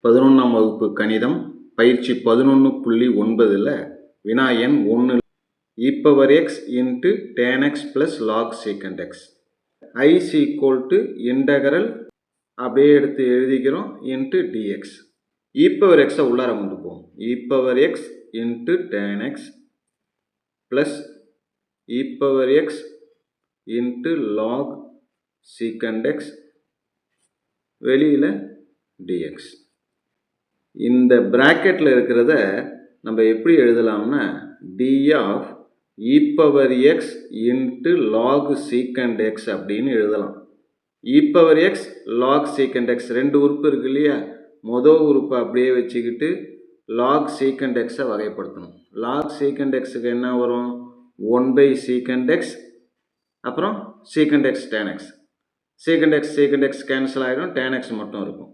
11ஆம் வகுப்பு கணிதம் பயிற்சி 11.9 வினா எண் 1 e power x into tan x plus log secant x I is equal to integral அப்படியே எடுத்து எழுதிக்கிறோம் into dx e power x உள்ளார கொண்டு போவோம் e power x into tan x plus e power x into log secant x வெளியில dx இந்த பிராக்கெட்ல இருக்கிறத நம்ம எப்படி எழுதலாம்னா d of e power x into log secant x அப்படின்னு எழுதலாம். e power x log secant x ரெண்டு உறுப்பு இருக்கு இல்லையா, மொதல் உறுப்பை அப்படியே வச்சுக்கிட்டு log secant x வகைப்படுத்தணும். log secant x க்கு என்ன வரும், 1 by secant x அப்புறம் secant x tan x. secant x cancel ஆகிடும், tan x மட்டும் இருக்கும்.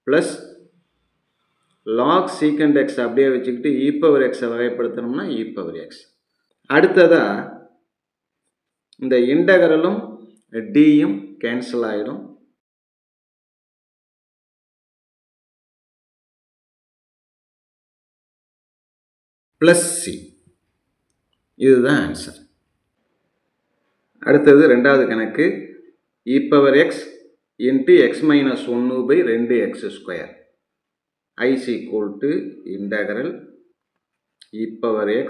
ப்ளஸ் log secant x அப்படியே வச்சுக்கிட்டு e power x வகைப்படுத்தணும்னா e power x. அடுத்ததா இந்த இன்டகரலும் dயும் கேன்சல் ஆகிடும். ப்ளஸ் c, இதுதான் ஆன்சர். அடுத்தது ரெண்டாவது கணக்கு e power x into x minus 1 by 2x square I is equal to integral e power x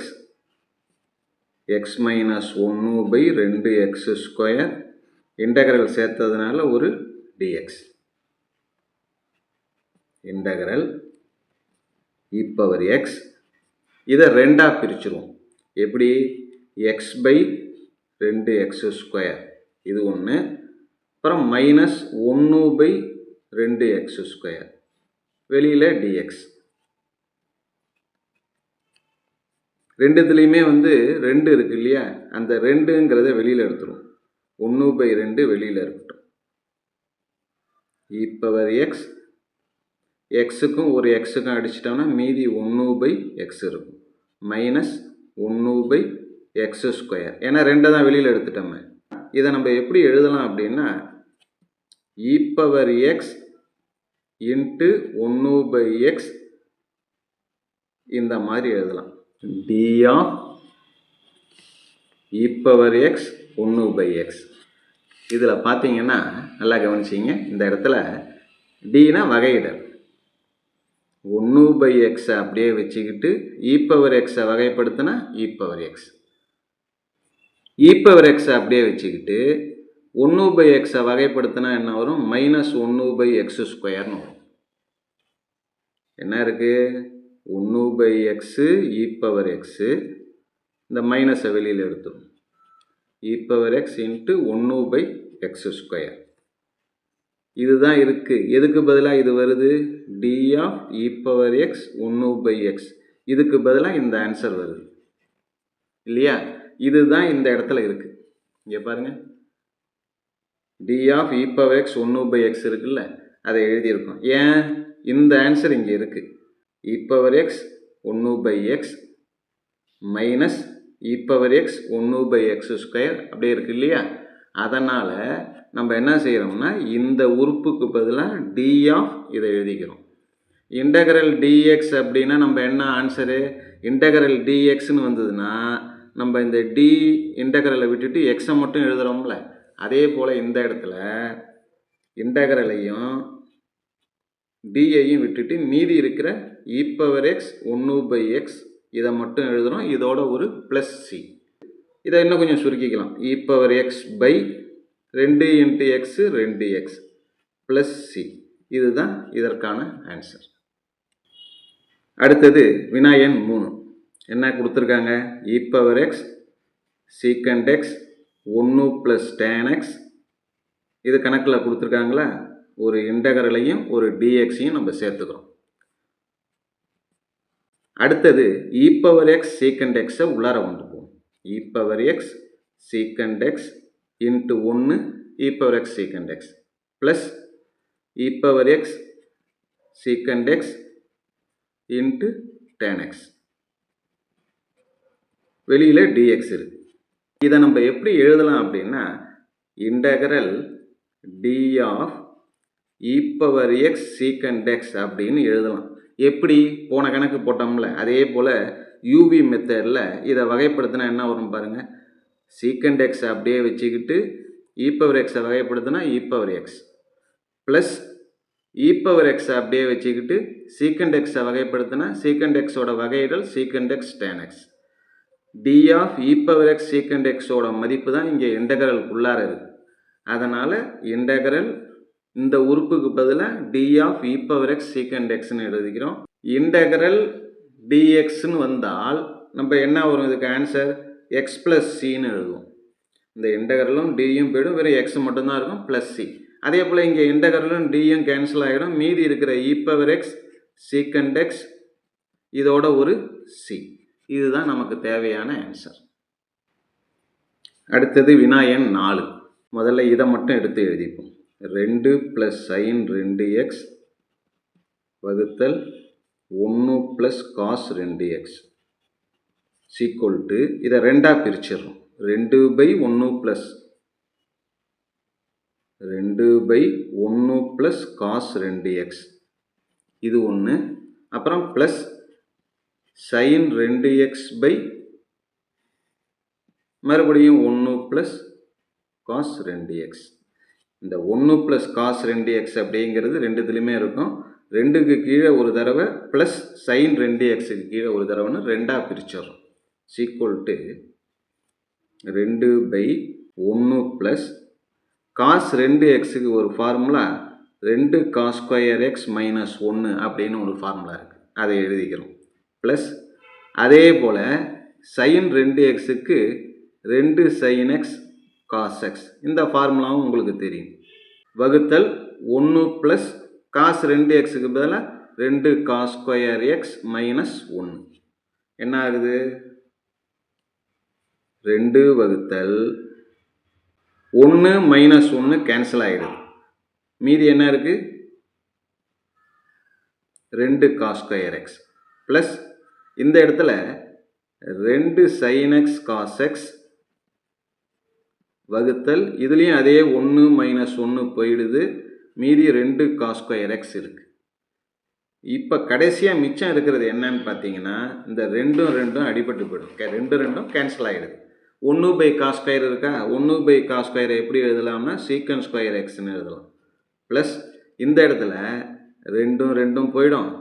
x minus 1 by 2x square integral சேர்த்ததுனால ஒரு dx integral e power x இதை ரெண்டா பிரிச்சிருவோம். எப்படி, x by 2x square இது ஒன்று, அப்புறம் minus 1 by 2x square வெளியில் dx. ரெண்டுத்துலேயுமே ரெண்டு இருக்கு இல்லையா, அந்த ரெண்டுங்கிறத வெளியில் எடுத்துரும். 1 by 2 வெளியில் இருக்கட்டும். e power x எக்ஸுக்கும் ஒரு எக்ஸுக்கும் அடிச்சிட்டோம்னா மீதி 1 by x இருக்கும். மைனஸ் 1 by x ஸ்கொயர், ஏன்னா ரெண்டை தான் வெளியில் எடுத்துட்டோமே. இதை நம்ம எப்படி எழுதலாம் அப்படின்னா e power x into 1 by x இந்த மாதிரி எழுதலாம். d of e power x 1 by x. இதில் பார்த்தீங்கன்னா நல்லா கவனிச்சிங்க, இந்த இடத்துல dனா வகையிடல், 1 by x அப்படியே வச்சுக்கிட்டு e power x வகைப்படுத்தினா e power x, e power x அப்படியே வச்சுக்கிட்டு 1 by x வகைப்படுத்தினா என்ன வரும், மைனஸ் 1 by x ஸ்கொயர்னு வரும். என்ன இருக்கு, 1 by x e power x, இந்த மைனஸை வெளியில் எடுத்துரும், e power x into 1 by x square. இதுதான் இருக்கு. எதுக்கு பதிலாக இது வருது, d of e power x 1 by x, இதுக்கு பதிலாக இந்த ஆன்சர் வருது இல்லையா. இதுதான் இந்த இடத்துல இருக்கு. இங்கே பாருங்க, d of e power x 1 by x இருக்குல்ல, அதை எழுதியிருக்கோம். ஏன், இந்த ஆன்சர் இங்கே இருக்கு. e power x 1 by x minus e power x 1 by x square அப்படியே இருக்கு இல்லையா. அதனால் நம்ம என்ன செய்கிறோம்னா இந்த உறுப்புக்கு பதிலாக d of இதை எழுதிக்கிறோம். இன்டகரல் dx அப்படின்னா நம்ம என்ன ஆன்சரு, இன்டகரல் dxன்னு வந்ததுன்னா நம்ம இந்த d இன்டகரலை விட்டுட்டு எக்ஸை மட்டும் எழுதுகிறோம்ல, அதே போல் இந்த இடத்துல இன்டகரலையும் dஐயும் விட்டுட்டு மீதி இருக்கிற e power x 1 by x இதை மட்டும் எழுதுகிறோம். இதோட ஒரு ப்ளஸ் c. இதை இன்னும் கொஞ்சம் சுருக்கிக்கலாம், e power x by 2 into x 2x plus c. இதுதான் இதற்கான ஆன்சர். அடுத்தது வினா எண் 3. என்ன கொடுத்துருக்காங்க, e power x secant x 1 plus tan x, இது கணக்கில் கொடுத்துருக்காங்களா, ஒரு இன்டகரலையும் ஒரு dxையும் நம்ம சேர்த்துக்கிறோம். அடுத்தது e power x secant x உள்ளார கொண்டு போவோம். e power x secant x into 1 e power x secant x plus e power x secant x into tan x வெளியில் dx இருக்கு. இதை நம்ம எப்படி எழுதலாம் அப்படின்னா integral d of E power x secant X அப்படின்னு எழுதலாம். எப்படி போன கணக்கு போட்டோம்ல அதே போல் யூவி மெத்தடில் இதை வகைப்படுத்தினா என்ன வரும் பாருங்கள். சீக்கண்ட் எக்ஸ் அப்படியே வச்சுக்கிட்டு இ பவர் எக்ஸை வகைப்படுத்தினா e power x plus e power எக்ஸை அப்படியே வச்சுக்கிட்டு சீக்கண்ட் எக்ஸை வகைப்படுத்தினா சீக்கண்ட் எக்ஸோட வகையிடல் secant x tan x. D of e power x secant எக்ஸோட மதிப்பு தான் இங்கே இன்டகரலுக்குள்ளார இருக்குது. அதனால் இன்டகரல் இந்த உறுப்புக்கு பதிலாக d of e power x secant எக்ஸ்ன்னு எழுதிக்கிறோம். இன்டகரல் டிஎக்ஸ்ன்னு வந்தால் நம்ம என்ன வரும் இதுக்கு ஆன்சர் எக்ஸ் ப்ளஸ் சின்னு எழுதுவோம். இந்த இன்டகரலும் டியும் போய்டும், வெறும் எக்ஸ் மட்டும்தான் இருக்கும் ப்ளஸ் சி. அதே போல் இங்கே இன்டகரலும் டியும் கேன்சல் ஆகிடும், மீதி இருக்கிற இ பவர் எக்ஸ் சீக்கண்ட் எக்ஸ் இதோட ஒரு சி. இதுதான் நமக்கு தேவையான ஆன்சர். அடுத்தது வினாயன் 4. முதல்ல இதை மட்டும் எடுத்து எழுதிப்போம். 2 + sin 2x வகுத்தல் 1 + cos 2x சீக்குவல் டு இதை ரெண்டாக பிரிச்சிடறோம். 2/1 + cos 2x இது ஒன்று. அப்புறம் ப்ளஸ் sin 2x மறுபடியும் 1 + cos 2x. இந்த 1 + cos 2x அப்படிங்கிறது ரெண்டுத்துலேயுமே இருக்கும். 2க்கு கீழே ஒரு தடவை ப்ளஸ் sin 2xக்கு கீழே ஒரு தடவைன்னு ரெண்டாக பிரிச்சிடறோம். சீக்குவல் டு 2/1 + cos 2xக்கு ஒரு ஃபார்முலா 2 cos ஸ்கொயர் x - 1 அப்படின்னு ஒரு ஃபார்முலா இருக்குது, அதை எழுதிக்கிறோம். ப்ளஸ் அதே போல் sin 2xக்கு 2 sin x cos x இந்த ஃபார்முலாவும் உங்களுக்கு தெரியும். வகுத்தல் 1 + cos 2xக்கு பதிலாக 2 cos ஸ்கொயர் x - 1 என்ன ஆகுது? 2 வகுத்தல் 1 - 1 கேன்சல் ஆகிடுது. மீதி என்ன இருக்குது? 2 cos ஸ்கொயர் x ப்ளஸ் இந்த இடத்துல 2 sin x cos x வகுத்தல் இதுலேயும் அதே 1 - 1 போயிடுது, மீதி 2 cos ஸ்கொயர் x இருக்குது. இப்போ கடைசியாக மிச்சம் இருக்கிறது என்னன்னு பார்த்தீங்கன்னா இந்த 2 அடிபட்டு போயிடும், 2 கேன்சல் ஆகிடுது. 1/cos ஸ்கொயர் இருக்கா, 1/cos ஸ்கொயரை எப்படி எழுதலாம்னா சீக்கண்ட் ஸ்கொயர் எக்ஸ்ன்னு எழுதலாம். ப்ளஸ் இந்த இடத்துல 2 போயிடும்,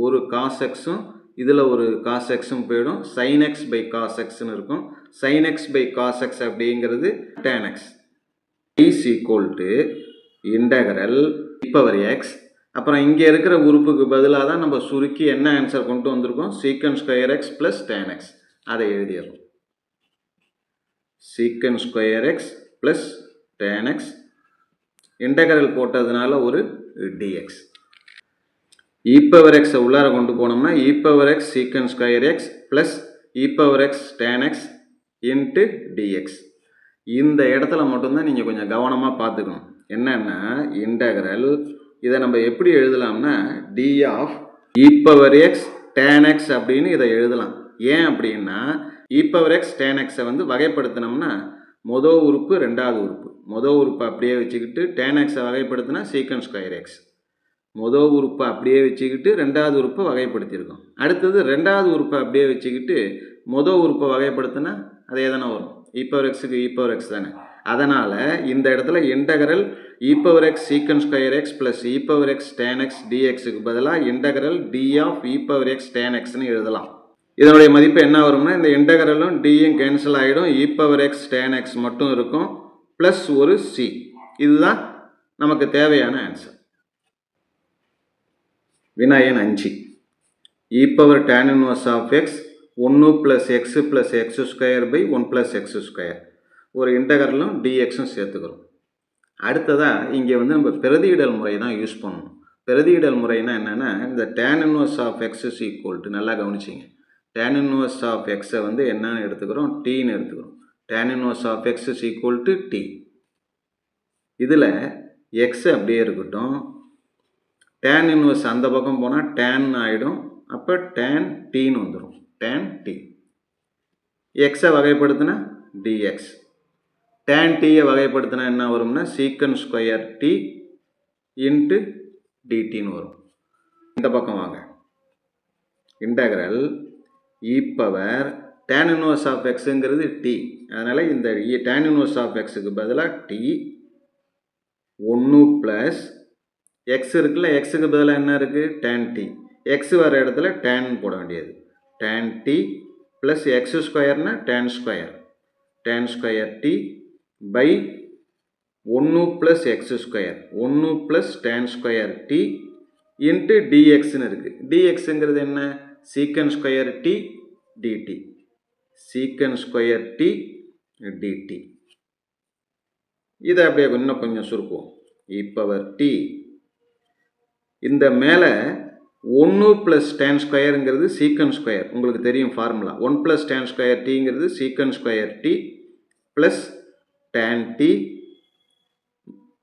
ஒரு cos எக்ஸும் இதில் ஒரு cos எக்ஸும் போயிடும், sin x/cos xன்னு இருக்கும். sin x/cos x அப்படிங்கிறது tan x is equal to integral e power X. அப்புறம் இங்கே இருக்கிற உறுப்புக்கு பதிலாக தான் நம்ம சுருக்கி என்ன ஆன்சர் கொண்டு வந்திருக்கோம், secant square x plus tan x. அதை எழுதிடுறோம். Secant square x plus tan x integral போட்டதுனால ஒரு dx. இ பவர் எக்ஸை உள்ளார கொண்டு போனோம்னா e power x secant square x plus e power x tan x into dx. இந்த இடத்துல மட்டும்தான் நீங்கள் கொஞ்சம் கவனமாக பார்த்துக்கணும். என்னென்னா இன்டகரல் இதை நம்ம எப்படி எழுதலாம்னா d of e power x tan x அப்படின்னு இதை எழுதலாம். ஏன் அப்படின்னா இ பவர் எக்ஸ் tan xை வந்து வகைப்படுத்தினோம்னா மொதல் உறுப்பு ரெண்டாவது உறுப்பு, மொதல் உறுப்பை அப்படியே வச்சுக்கிட்டு tan xை வகைப்படுத்தினா சீக்கண்ட் ஸ்கொயர் எக்ஸ், மொதல் உறுப்பை அப்படியே வச்சுக்கிட்டு ரெண்டாவது உறுப்பை வகைப்படுத்தியிருக்கோம். அடுத்தது ரெண்டாவது உறுப்பை அப்படியே வச்சுக்கிட்டு மொதல் உறுப்பை வகைப்படுத்தினா அதே தானே வரும், இ பவர் எக்ஸுக்கு இ பவர் எக்ஸ் தானே. அதனால் இந்த இடத்துல integral e power x secant square x plus e power x tan x dxக்கு பதிலாக integral d of e power x tan xன்னு எழுதலாம். இதனுடைய மதிப்பு என்ன வரும்னா இந்த இன்டகரலும் டியும் கேன்சல் ஆகிடும், இ பவர் எக்ஸ் tan x மட்டும் இருக்கும் ப்ளஸ் ஒரு சி. இதுதான் நமக்கு தேவையான ஆன்சர். வினாயன் 5. E power tan inverse of x 1 + x + x² / 1 + x². ஒரு இன்டகரலும் dxும் சேர்த்துக்கிறோம். அடுத்ததாக இங்கே வந்து நம்ம பிரதியிடல் முறை தான் யூஸ் பண்ணணும். பிரதியிடல் முறைனா என்னென்னா இந்த tan inverse of x is equal to, நல்லா கவனிச்சிங்க, tan இன்வர்ஸ் ஆஃப் எக்ஸை வந்து என்னன்னு எடுத்துக்கிறோம், டீன்னு எடுத்துக்கிறோம். tan inverse of x is equal to t. இதில் எக்ஸ் அப்படியே இருக்கட்டும், tan இன்வர்ஸ் அந்த பக்கம் போனால் tan ஆகிடும், அப்போ tan டீன்னு வந்துடும், tan டி. எக்ஸை வகைப்படுத்தினா டிஎக்ஸ், tan டீயை வகைப்படுத்தினா என்ன வரும்னா சீக்கண்ட் ஸ்கொயர் டி இன்ட்டு டிடின்னு வரும். இந்த பக்கம் வாங்க. Integral e power tan inverse of எக்ஸுங்கிறது டி. அதனால் இந்த tan இன்வர்ஸ் ஆஃப் எக்ஸுக்கு பதிலாக டி 1 ப்ளஸ் எக்ஸ் இருக்குல்ல, எக்ஸுக்கு பதிலாக என்ன இருக்குது tan டி. எக்ஸ் வர இடத்துல tan போட வேண்டியது. tan டி ப்ளஸ் எக்ஸ் ஸ்கொயர்னா tan square t by 1 plus x square 1 plus tan square t into டிஎக்ஸ்னு இருக்குது. டிஎக்ஸுங்கிறது என்ன? Secant square t dt. Secant square t dt. இதை அப்படியே இன்னும் கொஞ்சம் சுருக்குவோம். இ பவர் டி இந்த மேலே 1 ப்ளஸ் tan ஸ்கொயருங்கிறது சீக்கன் ஸ்கொயர், உங்களுக்கு தெரியும் ஃபார்முலா. 1 ப்ளஸ் tan ஸ்கொயர் டிங்கிறது secant square t plus tan t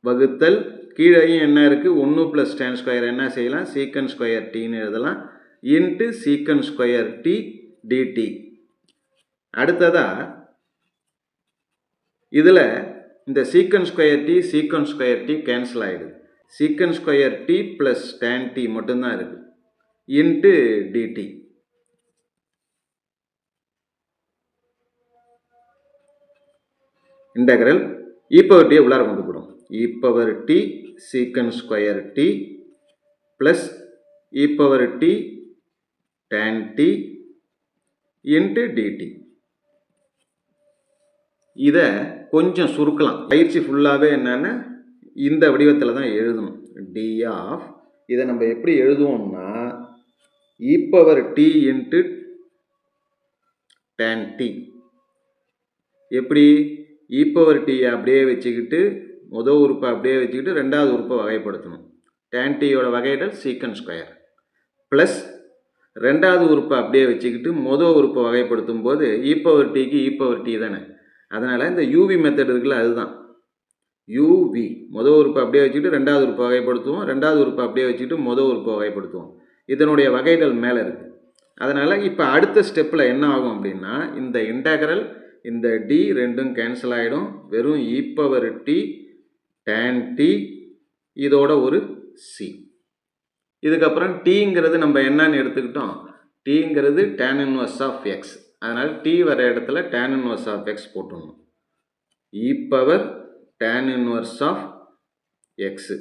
வகுத்தல் கீழேயும் என்ன இருக்குது? 1 ப்ளஸ் tan ஸ்கொயர் என்ன செய்யலாம்? சீக்கன் ஸ்கொயர் டின்னு எழுதலாம். இன்ட்டு சீக்கன் ஸ்கொயர் டி டிடி. அடுத்ததாக இதில் இந்த சீக்கன் ஸ்கொயர் டி கேன்சல் ஆகிடுது. Secant square t plus tan t மட்டும்தான் இருக்குது. Into dt. Integral e power டியை உள்ளார கொண்டு போடும். E power t secant square t plus e power t tan t into dt. இதை கொஞ்சம் சுருக்கலாம். பயிற்சி ஃபுல்லாகவே என்னென்னா இந்த வடிவத்தில் தான் எழுதணும். டி ஆஃப் இதை நம்ம எப்படி எழுதுவோம்னா e power t into tan t. எப்படி? இ பவர் டியை அப்படியே வச்சுக்கிட்டு முதல் உறுப்பை அப்படியே வச்சுக்கிட்டு ரெண்டாவது உறுப்பை வகைப்படுத்தணும். tan டியோட வகையிடல் சீக்கன் ஸ்கொயர் ப்ளஸ் ரெண்டாவது உறுப்பை அப்படியே வச்சுக்கிட்டு முதல் உறுப்பை வகைப்படுத்தும் போது இ பவர் டிக்கு இ பவர் டி தானே. அதனால் இந்த யூவி மெத்தட் இருக்குல்ல, அதுதான் யூவி. முதல் உறுப்பை அப்படியே வச்சுக்கிட்டு ரெண்டாவது உறுப்பை வகைப்படுத்துவோம், ரெண்டாவது உறுப்பை அப்படியே வச்சுக்கிட்டு முதல் உறுப்பை வகைப்படுத்துவோம். இதனுடைய வகைகள் மேலே இருக்குது. அதனால் இப்போ அடுத்த ஸ்டெப்பில் என்ன ஆகும் அப்படின்னா இந்த இன்டகரல் இந்த டி ரெண்டும் கேன்சல் ஆகிடும். வெறும் e power t tan t இதோட ஒரு சி. இதுக்கப்புறம் டீங்கிறது நம்ம என்னன்னு எடுத்துக்கிட்டோம்? டீங்கிறது tan இன்வர்ஸ் ஆஃப் எக்ஸ். அதனால் டி வர இடத்துல tan இன்வர்ஸ் ஆஃப் எக்ஸ் போட்டுடணும். E power tan inverse of x.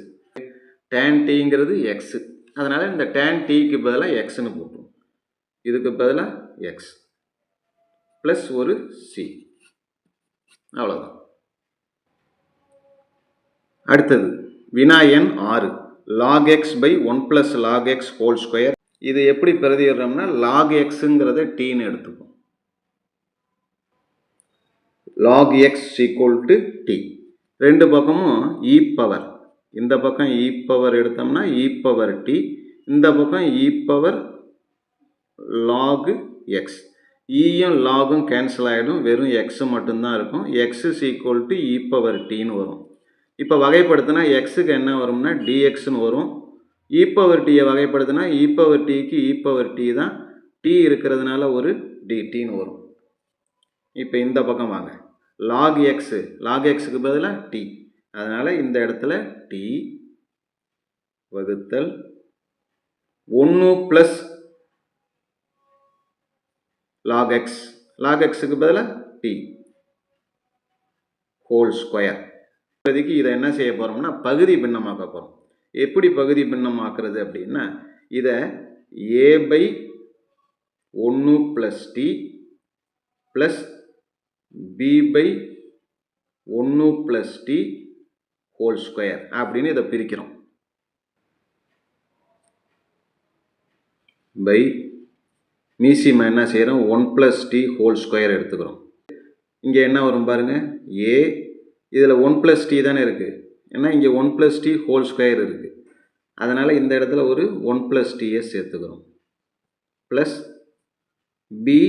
tan டிங்கிறது எக்ஸு. அதனால் இந்த tan டிக்கு பதிலாக எக்ஸ்ன்னு போட்டுருவோம். இதுக்கு பதிலாக எக்ஸ் ப்ளஸ் ஒரு சி. அவ்வளோதான். அடுத்தது வினா எண் 6. log x by 1 plus log x whole square. இது எப்படி பிரதியிடுறோம்னா log xங்கிறத டீன்னு எடுத்துப்போம். log x equal to t. ரெண்டு பக்கமும் e பவர். இந்த பக்கம் e பவர் எடுத்தோம்னா e பவர் t. இந்த பக்கம் e பவர் log x. ஈயும் லாகும் கேன்சல் ஆகிடும். வெறும் எக்ஸ் மட்டும்தான் இருக்கும். X is equal to e power டின்னு வரும். இப்போ வகைப்படுத்தினா எக்ஸுக்கு என்ன வரும்னா டிஎக்ஸ்னு வரும். இ பவர் டியை வகைப்படுத்தினா இ பவர் டிக்கு இ பவர் டி தான். டி இருக்கிறதுனால ஒரு டிடின்னு வரும். இப்போ இந்த பக்கம் வாங்க. லாக் எக்ஸுக்கு பதிலாக டி. அதனால் இந்த இடத்துல டி வகுத்தல் 1 ப்ளஸ் log xக்கு பதிலாக t ஹோல் ஸ்கொயர். இப்போதைக்கு இதை என்ன செய்ய போகிறோம்னா பகுதி பின்னமாக்க போகிறோம். எப்படி பகுதி பின்னமாக்குறது அப்படின்னா இதை a by 1 plus t plus b by 1 plus t whole square அப்படின்னு இதை பிரிக்கிறோம். பை மீசிமா என்ன செய்கிறோம்? 1 ப்ளஸ் டி ஹோல் ஸ்கொயர் எடுத்துக்கிறோம். இங்கே என்ன வரும் பாருங்கள், ஏ இதில் 1 ப்ளஸ் டி தானே இருக்குது. ஏன்னா இங்கே 1 ப்ளஸ் டி ஹோல் ஸ்கொயர் இருக்குது. அதனால் இந்த இடத்துல ஒரு 1 ப்ளஸ் டியை சேர்த்துக்கிறோம். ப்ளஸ் பி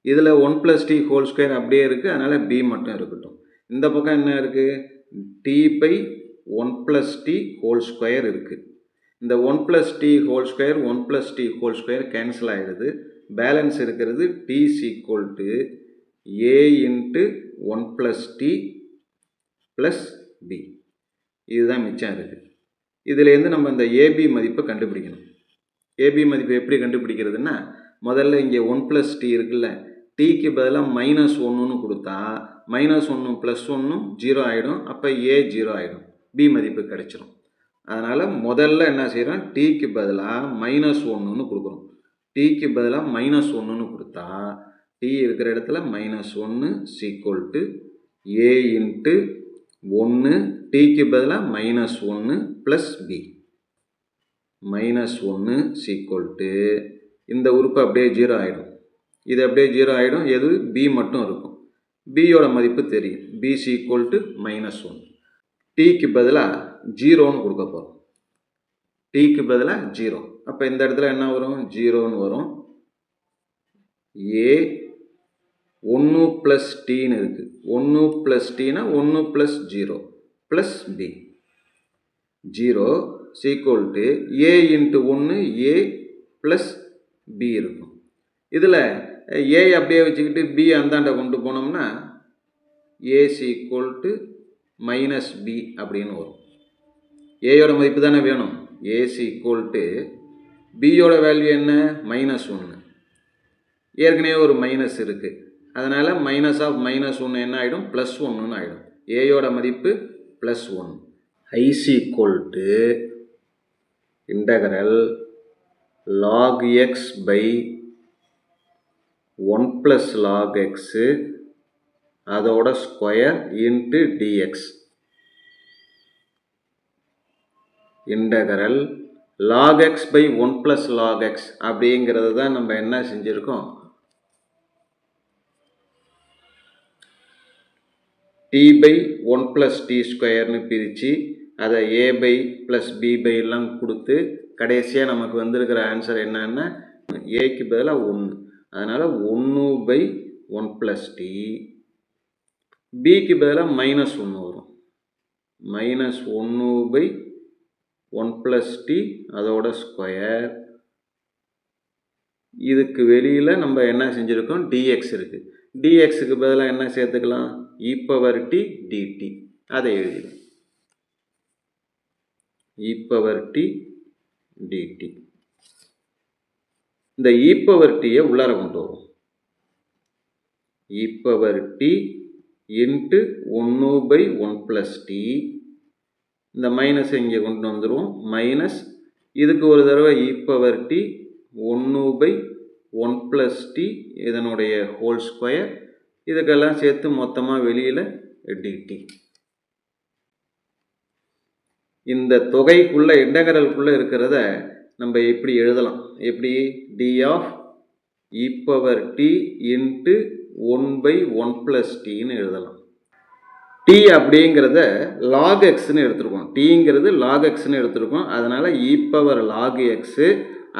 இதில் 1 ப்ளஸ் டி ஹோல் ஸ்கொயர் அப்படியே இருக்குது. அதனால் பி மட்டும் இருக்கட்டும். இந்த பக்கம் என்ன இருக்குது? T by 1 plus t whole square இருக்குது. இந்த 1 plus t whole square 1 plus t whole square cancel ஆகிடுது. பேலன்ஸ் இருக்கிறது t equal to a into 1 plus t plus b. இதுதான் மிச்சம் இருக்குது. இதுலேருந்து நம்ம இந்த ஏபி மதிப்பை கண்டுபிடிக்கணும். ஏபி மதிப்பு எப்படி கண்டுபிடிக்கிறதுன்னா, முதல்ல இங்கே 1+t இருக்குல்ல, டீக்கு பதிலாக -1ன்னு கொடுத்தா -1 +1 0 ஆகிடும். அப்போ ஏ 0 ஆகிடும், பி மதிப்பு கிடைச்சிரும். அதனால் முதல்ல என்ன செய்கிறோம், டீக்கு பதிலாக -1ன்னு கொடுக்குறோம். டீக்கு பதிலாக -1ன்னு கொடுத்தா டி இருக்கிற இடத்துல -1 = a × 1, டீக்கு பதிலாக -1 + b. -1 = இந்த உறுப்பு அப்படியே 0 ஆகிடும். இது அப்படியே 0 ஆகிடும். எது, b மட்டும் இருக்கும். பியோட மதிப்பு தெரியும், b = -1. டீக்கு பதிலாக 0ன்னு கொடுக்க போகிறோம். டீக்கு பதிலாக 0. அப்போ இந்த இடத்துல என்ன வரும், 0ன்னு வரும். a 1 + tன்னு இருக்குது. 1 + tனா 1 + 0 + b. 0 = a × 1 a + b இருக்கும். இதில் a அப்படியே வச்சுக்கிட்டு b அந்தாண்ட கொண்டு போனோம்னா a = -b அப்படின்னு வரும். ஏயோட மதிப்பு தானே வேணும். a = பியோட வேல்யூ என்ன, -1. ஏற்கனவே ஒரு மைனஸ் இருக்குது. அதனால் -1 என்ன ஆகிடும், +1ன்னு ஆகிடும். ஏயோட மதிப்பு +1. I = log x / 1 + log x அதோட square × dx. log x / 1 + log x அப்படிங்கிறது தான் நம்ம என்ன செஞ்சுருக்கோம், t / 1 + t² பிரித்து அதை a + b எல்லாம் கொடுத்து கடைசியாக நமக்கு வந்திருக்கிற ஆன்சர் என்னன்னா, ஏக்கு பதிலாக 1. அதனால் 1/1 + t. பிக்கு பதிலாக -1 வரும். -1/1 + t அதோட ஸ்கொயர். இதுக்கு வெளியில் நம்ம என்ன செஞ்சுருக்கோம், dx இருக்குது. dxக்கு பதிலாக என்ன சேர்த்துக்கலாம், e⁻t dt. அதை எழுதிடும், e⁻t dt. இந்த e⁻t உள்ளார கொண்டு வரும். e⁻t × 1/1 + t. இந்த மைனஸ் இங்கே கொண்டு வந்துடும். மைனஸ் இதுக்கு ஒரு தடவை e⁻t 1/1 + t இதனுடைய ஹோல் ஸ்கொயர். இதுக்கெல்லாம் சேர்த்து மொத்தமாக வெளியில் dt. இந்த தொகைக்குள்ளே இன்டகரலுக்குள்ளே இருக்கிறத நம்ம எப்படி எழுதலாம், எப்படி, d of e⁻t × 1/1 + tன்னு எழுதலாம். t அப்படிங்கிறத log xன்னு எடுத்துருக்கோம். tங்கிறது log xன்னு எடுத்துருக்கோம். அதனால் e⁻log x,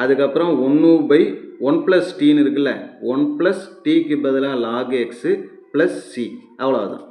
அதுக்கப்புறம் 1/1 + tன்னு இருக்குல்ல, 1 + tக்கு பதிலாக log x + c. அவ்வளோதான்.